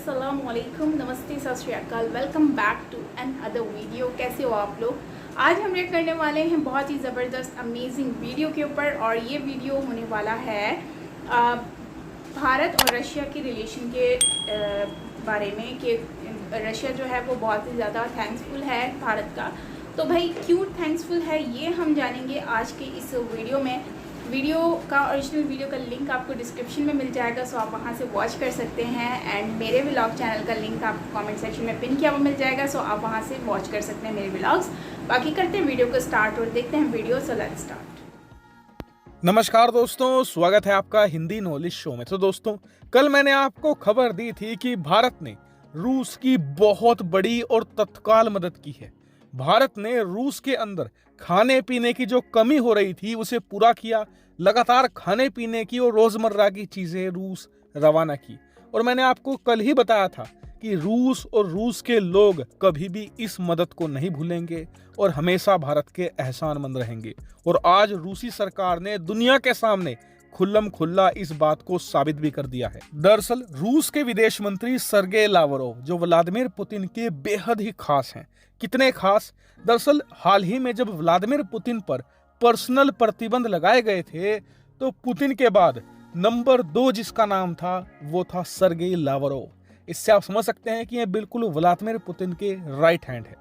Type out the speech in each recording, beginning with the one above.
अस्सलाम वालेकुम, नमस्ते, सत श्री अकाल। Welcome back to another video. कैसे हो आप लोग? आज हम रिएक्ट करने वाले हैं बहुत ही ज़बरदस्त अमेजिंग वीडियो के ऊपर, और ये वीडियो होने वाला है भारत और रशिया के रिलेशन के बारे में कि रशिया जो है वो बहुत ही ज़्यादा थैंक्सफुल है भारत का। तो भाई क्यों थैंक्सफुल है ये हम जानेंगे आज के इस वीडियो में। वीडियो का ओरिजिनल वीडियो का लिंक आपको डिस्क्रिप्शन में मिल जाएगा, सो आप वहां से वॉच कर सकते हैं। एंड मेरे व्लॉग चैनल का लिंक आपको कमेंट सेक्शन में पिन किया हुआ मिल जाएगा, सो आप वहां से वॉच कर सकते हैं मेरे व्लॉग्स। बाकी करते हैं वीडियो को स्टार्ट और देखते हैं वीडियो। So let's start. नमस्कार दोस्तों, स्वागत है आपका हिंदी नॉलेज शो में। तो दोस्तों, कल मैंने आपको खबर दी थी कि भारत ने रूस की बहुत बड़ी और तत्काल मदद की है। भारत ने रूस के अंदर खाने पीने की जो कमी हो रही थी उसे पूरा किया। लगातार खाने पीने की और रोजमर्रा की चीजें रूस रवाना की। और मैंने आपको कल ही बताया था कि रूस और रूस के लोग कभी भी इस मदद को नहीं भूलेंगे और हमेशा भारत के एहसानमंद रहेंगे। और आज रूसी सरकार ने दुनिया के सामने खुल्लम खुल्ला इस बात को साबित भी कर दिया है। दरअसल रूस के विदेश मंत्री सर्गेई लावरोव जो व्लादिमीर पुतिन के बेहद ही खास हैं। कितने खास? दरअसल हाल ही में जब व्लादिमीर पुतिन पर पर्सनल प्रतिबंध लगाए गए थे तो पुतिन के बाद नंबर 2 जिसका नाम था वो था सर्गेई लावरोव। इससे आप समझ सकते हैं कि ये बिल्कुल व्लादिमीर पुतिन के राइट हैंड है।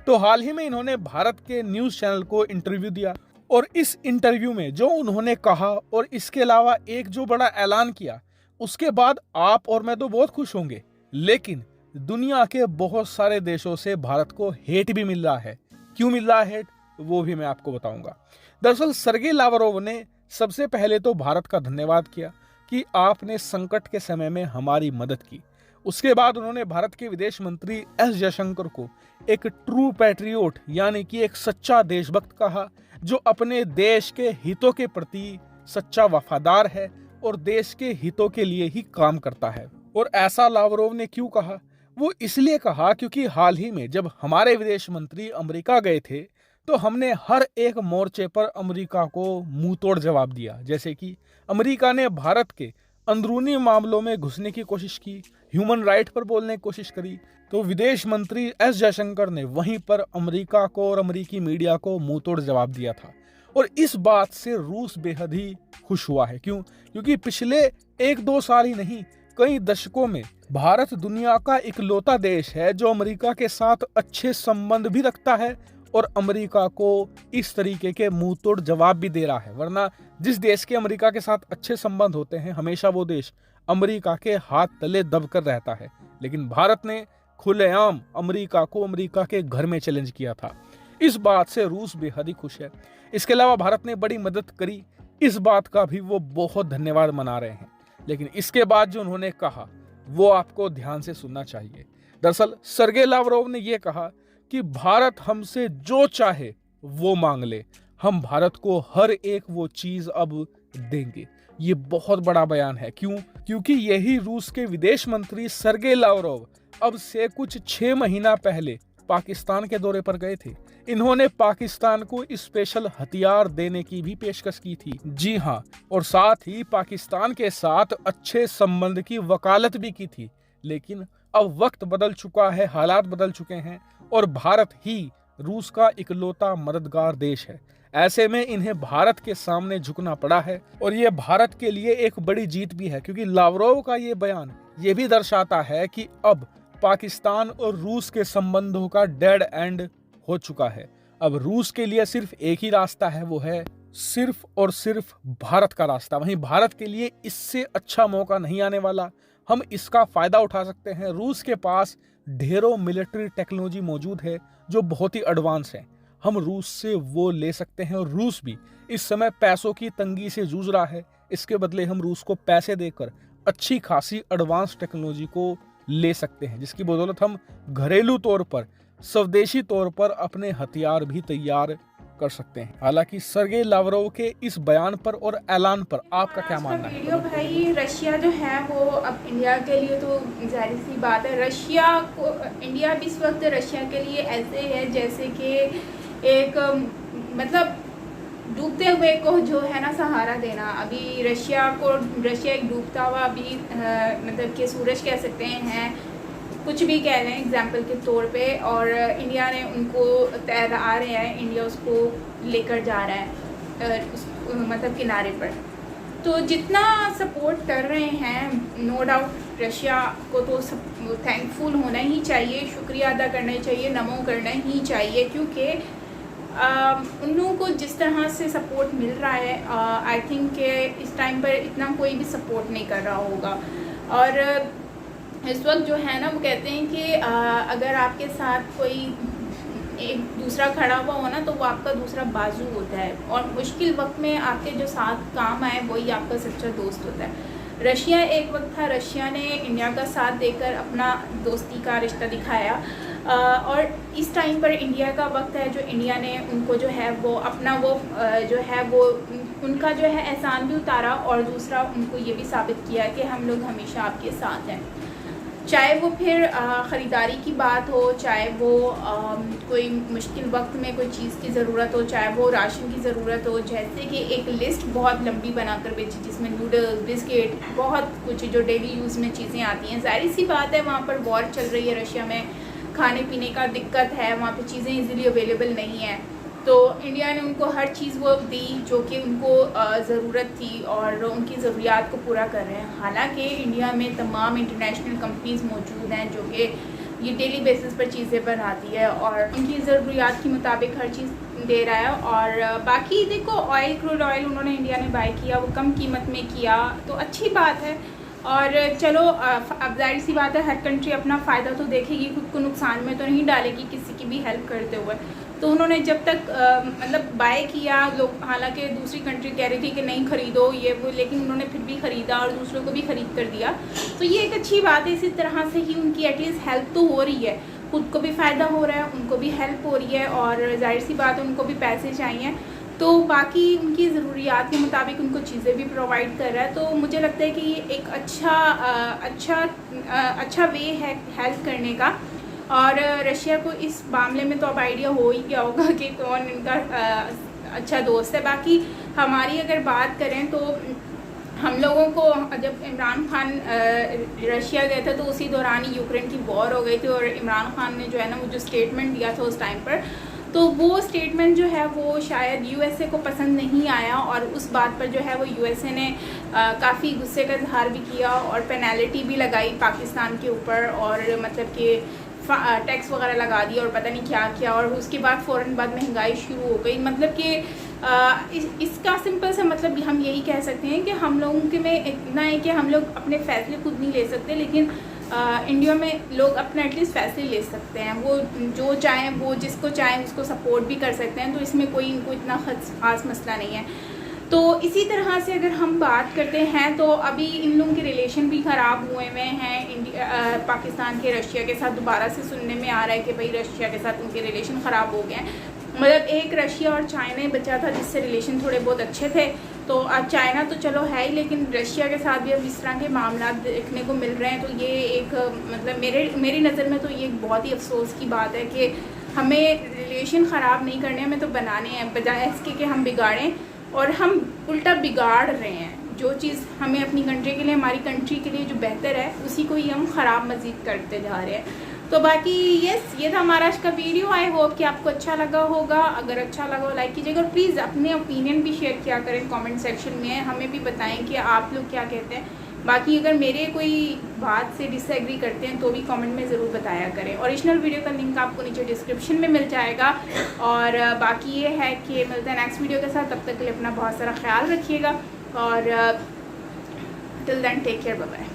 तो हाल ही में इन्होंने भारत के न्यूज चैनल को इंटरव्यू दिया, और इस इंटरव्यू में जो उन्होंने कहा और इसके अलावा एक जो बड़ा ऐलान किया, उसके बाद आप और मैं तो बहुत खुश होंगे, लेकिन दुनिया के बहुत सारे देशों से भारत को हेट भी मिल रहा है। क्यों मिल रहा है हेट, वो भी मैं आपको बताऊंगा। दरअसल सर्गेई लावरोव ने सबसे पहले तो भारत का धन्यवाद किया कि आपने संकट के समय में हमारी मदद की। उसके बाद उन्होंने भारत के विदेश मंत्री एस जयशंकर को एक ट्रू पैट्रियोट यानी कि एक सच्चा देशभक्त कहा, जो अपने देश के हितों के प्रति सच्चा वफादार है और देश के हितों के लिए ही काम करता है। और ऐसा लावरोव ने क्यों कहा? वो इसलिए कहा क्योंकि हाल ही में जब हमारे विदेश मंत्री अमेरिका गए थे तो हमने हर एक मोर्चे पर अमेरिका को मुंह तोड़ जवाब दिया। जैसे कि अमेरिका ने भारत के अंदरूनी मामलों में घुसने की कोशिश की, ह्यूमन राइट पर बोलने की कोशिश करी, तो विदेश मंत्री एस जयशंकर ने वहीं पर अमेरिका को और अमेरिकी मीडिया को मुंह तोड़ जवाब दिया था। और इस बात से रूस बेहद ही खुश हुआ है। क्यों? क्योंकि पिछले 1-2 साल ही नहीं, कई दशकों में भारत दुनिया का इकलौता देश है जो अमेरिका के साथ अच्छे संबंध भी रखता है और अमेरिका को इस तरीके के मुंह तोड़ जवाब भी दे रहा है। वरना जिस देश के अमेरिका के साथ अच्छे संबंध होते हैं, हमेशा वो देश अमेरिका के हाथ तले दबकर रहता है। लेकिन भारत ने खुलेआम अमेरिका को अमेरिका के घर में चैलेंज किया था। इस बात से रूस बेहद ही खुश है। इसके अलावा भारत ने बड़ी मदद करी, इस बात का भी वो बहुत धन्यवाद मना रहे हैं। लेकिन इसके बाद जो उन्होंने कहा वो आपको ध्यान से सुनना चाहिए। दरअसल सर्गेई लावरोव ने यह कहा कि भारत हमसे जो चाहे वो मांग ले, हम भारत को हर एक वो चीज अब देंगे। ये बहुत बड़ा बयान है। क्यों? क्योंकि यही रूस के विदेश मंत्री सर्गेई लावरोव अब से कुछ 6 महीना पहले पाकिस्तान के दौरे पर गए थे। इन्होंने पाकिस्तान को स्पेशल हथियार देने की भी पेशकश की थी। जी हाँ, और साथ ही पाकिस्तान के साथ अच्छे संबंध की वकालत भी की थी। लेकिन अब वक्त बदल चुका है, हालात बदल चुके हैं और भारत ही रूस का इकलौता मददगार देश है। ऐसे में इन्हें भारत के सामने झुकना पड़ा है और ये भारत के लिए एक बड़ी जीत भी है, क्योंकि लावरोव का ये बयान ये भी दर्शाता है कि अब पाकिस्तान और रूस के संबंधों का डेड एंड हो चुका है। अब रूस के लिए सिर्फ एक ही रास्ता है, वो है सिर्फ और सिर्फ भारत का रास्ता। वहीं भारत के लिए इससे अच्छा मौका नहीं आने वाला। हम इसका फायदा उठा सकते हैं। रूस के पास ढेरों मिलिट्री टेक्नोलॉजी मौजूद है जो बहुत ही एडवांस है। हम रूस से वो ले सकते हैं और रूस भी इस समय पैसों की तंगी से जूझ रहा है। इसके बदले हम रूस को पैसे देकर अच्छी खासी एडवांस टेक्नोलॉजी को ले सकते हैं, जिसकी बदौलत हम घरेलू तौर पर, स्वदेशी तौर पर अपने हथियार भी तैयार कर सकते हैं। हालांकि सर्गेई लावरोव के इस बयान पर और ऐलान पर आपका क्या मानना है? वीडियो भाई, रशिया जो है वो अब इंडिया के लिए तो जाहिर सी बात है, रशिया को इंडिया भी इस वक्त रशिया के लिए ऐसे है जैसे कि एक मतलब डूबते हुए को जो है ना सहारा देना। अभी रशिया एक डूबता हुआ अभी मतलब कि सूरज कह सकते हैं, कुछ भी कह लें एग्जाम्पल के तौर पे, और इंडिया ने उनको तैरा रहे हैं, इंडिया उसको लेकर जा रहा है मतलब किनारे पर। तो जितना सपोर्ट कर रहे हैं, नो डाउट रशिया को तो थैंकफुल होना ही चाहिए, शुक्रिया अदा करना चाहिए, नमो करना ही चाहिए, क्योंकि उन लोगों को जिस तरह से सपोर्ट मिल रहा है आई थिंक के इस टाइम पर इतना कोई भी सपोर्ट नहीं कर रहा होगा। और इस वक्त जो है ना वो कहते हैं कि अगर आपके साथ कोई एक दूसरा खड़ा हुआ हो ना तो वो आपका दूसरा बाजू होता है, और मुश्किल वक्त में आपके जो साथ काम आए वही आपका सच्चा दोस्त होता है। रशिया एक वक्त था, रशिया ने इंडिया का साथ देकर अपना दोस्ती का रिश्ता दिखाया, और इस टाइम पर इंडिया का वक्त है जो इंडिया ने उनको जो है वो अपना वो जो है वो उनका जो है एहसान भी उतारा, और दूसरा उनको ये भी साबित किया कि हम लोग हमेशा आपके साथ हैं। चाहे वो फिर ख़रीदारी की बात हो, चाहे वो कोई मुश्किल वक्त में कोई चीज़ की ज़रूरत हो, चाहे वो राशन की ज़रूरत हो, जैसे कि एक लिस्ट बहुत लंबी बनाकर बेची जिसमें नूडल्स, बिस्किट, बहुत कुछ जो डेली यूज़ में चीज़ें आती हैं। ज़ाहिर सी बात है वहाँ पर वॉर चल रही है, रशिया में खाने पीने का दिक्कत है, वहाँ पर चीज़ें ईज़िली अवेलेबल नहीं हैं, तो इंडिया ने उनको हर चीज़ वो दी जो कि उनको ज़रूरत थी, और उनकी ज़रूरियात को पूरा कर रहे हैं। हालांकि इंडिया में तमाम इंटरनेशनल कंपनीज़ मौजूद हैं जो कि ये डेली बेसिस पर चीज़ें बनाती है और उनकी ज़रूरियात के मुताबिक हर चीज़ दे रहा है। और बाकी देखो ऑयल, क्रूड ऑयल उन्होंने इंडिया ने बाय किया, वो कम कीमत में किया, तो अच्छी बात है। और चलो अब जाहिर सी बात है हर कंट्री अपना फ़ायदा तो देखेगी, खुद को नुकसान में तो नहीं डालेगी किसी की भी हेल्प करते हुए। तो उन्होंने जब तक मतलब बाय किया, लोग हालांकि दूसरी कंट्री कह रही थी कि नहीं ख़रीदो ये वो, लेकिन उन्होंने फिर भी ख़रीदा और दूसरों को भी ख़रीद कर दिया, तो ये एक अच्छी बात है। इसी तरह से ही उनकी एटलीस्ट हेल्प तो हो रही है, खुद को भी फ़ायदा हो रहा है, उनको भी हेल्प हो रही है, और जाहिर सी बात है उनको भी पैसे चाहिए, तो बाकी उनकी ज़रूरियात के मुताबिक उनको चीज़ें भी प्रोवाइड कर रहा है। तो मुझे लगता है कि ये एक अच्छा वे है हेल्प करने का। और रशिया को इस मामले में तो अब आइडिया हो ही गया होगा कि कौन इनका अच्छा दोस्त है। बाकी हमारी अगर बात करें तो हम लोगों को जब इमरान खान रशिया गए थे तो उसी दौरान ही यूक्रेन की वॉर हो गई थी, और इमरान खान ने जो है ना वो जो स्टेटमेंट दिया था उस टाइम पर, तो वो स्टेटमेंट जो है वो शायद यूएसए को पसंद नहीं आया, और उस बात पर जो है वो यूएसए ने काफ़ी गुस्से का इजहार भी किया और पेनल्टी भी लगाई पाकिस्तान के ऊपर, और मतलब कि टैक्स वगैरह लगा दिया और पता नहीं क्या किया, और उसके बाद फ़ौरन बाद महंगाई शुरू हो गई। मतलब कि इसका सिंपल सा मतलब हम यही कह सकते हैं कि हम लोगों के में इतना है कि हम लोग अपने फ़ैसले खुद नहीं ले सकते, लेकिन इंडिया में लोग अपने एटलीस्ट फैसले ले सकते हैं, वो जो चाहें वो जिसको चाहें उसको सपोर्ट भी कर सकते हैं, तो इसमें कोई इनको इतना ख़ास मसला नहीं है। तो इसी तरह से अगर हम बात करते हैं तो अभी इन लोगों के रिलेशन भी ख़राब हुए हैं पाकिस्तान के रशिया के साथ। दोबारा से सुनने में आ रहा है कि भाई रशिया के साथ उनके रिलेशन ख़राब हो गए हैं। मतलब एक रशिया और चाइना बचा था जिससे रिलेशन थोड़े बहुत अच्छे थे, तो अब चाइना तो चलो है ही, लेकिन रशिया के साथ भी अब इस तरह के मामला देखने को मिल रहे हैं। तो ये एक मतलब मेरी नज़र में तो ये एक बहुत ही अफसोस की बात है कि हमें रिलेशन ख़राब नहीं करने, हमें तो बनाने हैं, बजाय इसके कि हम बिगाड़ें, और हम उल्टा बिगाड़ रहे हैं। जो चीज़ हमें अपनी कंट्री के लिए, हमारी कंट्री के लिए जो बेहतर है उसी को ही हम ख़राब मज़ीद करते जा रहे हैं। तो बाकी ये था हमारा आज का वीडियो। आई होप कि आपको अच्छा लगा होगा। अगर अच्छा लगा हो लाइक कीजिएगा, और प्लीज़ अपने ओपिनियन भी शेयर किया करें कमेंट सेक्शन में, हमें भी बताएं कि आप लोग क्या कहते हैं। बाकी अगर मेरे कोई बात से डिसएग्री करते हैं तो भी कमेंट में ज़रूर बताया करें। ओरिजिनल वीडियो का लिंक आपको नीचे डिस्क्रिप्शन में मिल जाएगा। और बाकी ये है कि मिलते हैं नेक्स्ट वीडियो के साथ, तब तक के लिए अपना बहुत सारा ख्याल रखिएगा, और till then take care, bye bye.